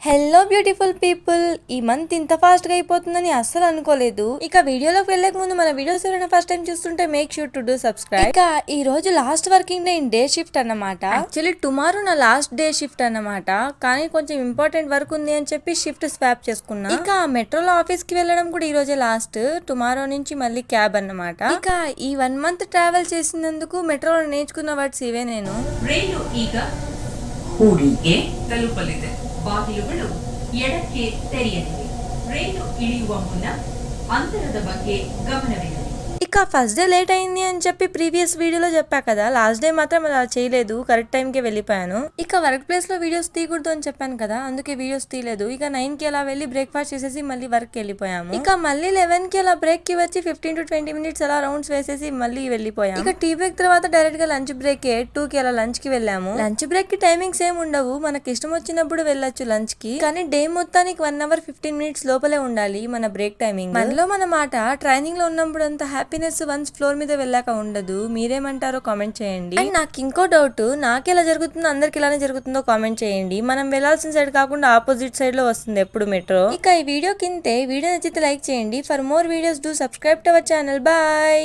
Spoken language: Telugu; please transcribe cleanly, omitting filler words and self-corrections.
హలో బ్యూటిఫుల్ పీపుల్, ఈ మంత్ ఇంత ఫాస్ట్ గా అయిపోతుందని అస్సలు అనుకోలేదు. ఇక వీడియోలోకి వెళ్ళక ముందు మన వీడియోస్ ఎవరైనా ఫస్ట్ టైం చూస్తుంటే make sure to do subscribe. ఇక ఈ రోజు last working day in day shift అన్నమాట. యాక్చువల్లీ టుమారో నా లాస్ట్ డే షిఫ్ట్ అన్నమాట. కానీ కొంచెం ఇంపార్టెంట్ వర్క్ ఉంది అని చెప్పి షిఫ్ట్ స్వాప్ చేసుకున్నా. ఇక మెట్రోలో ఆఫీస్ కి వెళ్ళడం కూడా ఈ రోజే లాస్ట్. టుమారో నుంచి మళ్ళీ క్యాబ్ అన్నమాట. ఇక ఈ 1 month ట్రావెల్ చేసినందుకు మెట్రోలో నేర్చుకున్న వర్డ్స్ ఇవే. నేను ರೈಲು ಈಗ ಹೂಡಿಗೆ ತಲುಪಲಿದೆ. ಬಾಗಿಲುಗಳು ಎಡಕ್ಕೆ ತೆರೆಯಲಿವೆ. ರೈಲು ಇಳಿಯುವ ಮುನ್ನ ಅಂತರದ ಬಗ್ಗೆ ಗಮನವಿರಲಿ. ఇక ఫస్ట్ డే లేట్ అయింది అని చెప్పి ప్రీవియస్ వీడియోలో చెప్పా కదా, లాస్ట్ డే మాత్రం అలా చేయలేదు, కరెక్ట్ టైంకి వెళ్ళిపోయాను. ఇక వర్క్ ప్లేస్ లో వీడియోస్ తీయకూడదు అని చెప్పాను కదా, అందుకే వీడియోస్ తీయలేదు. ఇక 9 కి అలా వెళ్ళి బ్రేక్ఫాస్ట్ చేసేసి మళ్ళీ వర్క్ వెళ్ళిపోయాము. ఇక మళ్ళీ 11 కి అలా బ్రేక్ కి వచ్చి 15 to 20 minutes అలా రౌండ్స్ వేసేసి మళ్ళీ వెళ్ళిపోయాము. ఇక టీ బ్రేక్ తర్వాత డైరెక్ట్ గా లంచ్ బ్రేక్ 2 కి అలా లంచ్ కి వెళ్ళాము. లంచ్ బ్రేక్ కి టైమింగ్స్ ఏమి ఉండవు, మనకి ఇష్టం వచ్చినప్పుడు వెళ్ళొచ్చు లంచ్ కి. కానీ డే మొత్తానికి 1 hour 15 minutes లోపలే ఉండాలి మన బ్రేక్ టైమింగ్. మనలో మన మాట ట్రైనింగ్ లో ఉన్నప్పుడు అంత హ్యాపీనెస్ వన్స్ ఫ్లోర్ మీద వెళ్ళాక ఉండదు. మీరేమంటారో కామెంట్ చేయండి. అండ్ నాకు ఇంకో డౌట్, నాకు ఎలా జరుగుతుందో అందరికి ఇలానే జరుగుతుందో కామెంట్ చేయండి. మనం వెళ్లాల్సిన సైడ్ కాకుండా ఆపోజిట్ సైడ్ లో వస్తుంది ఎప్పుడు మెట్రో. ఇక ఈ వీడియో కింద వీడియో నచ్చితే లైక్ చేయండి. For more videos do subscribe to our channel. Bye.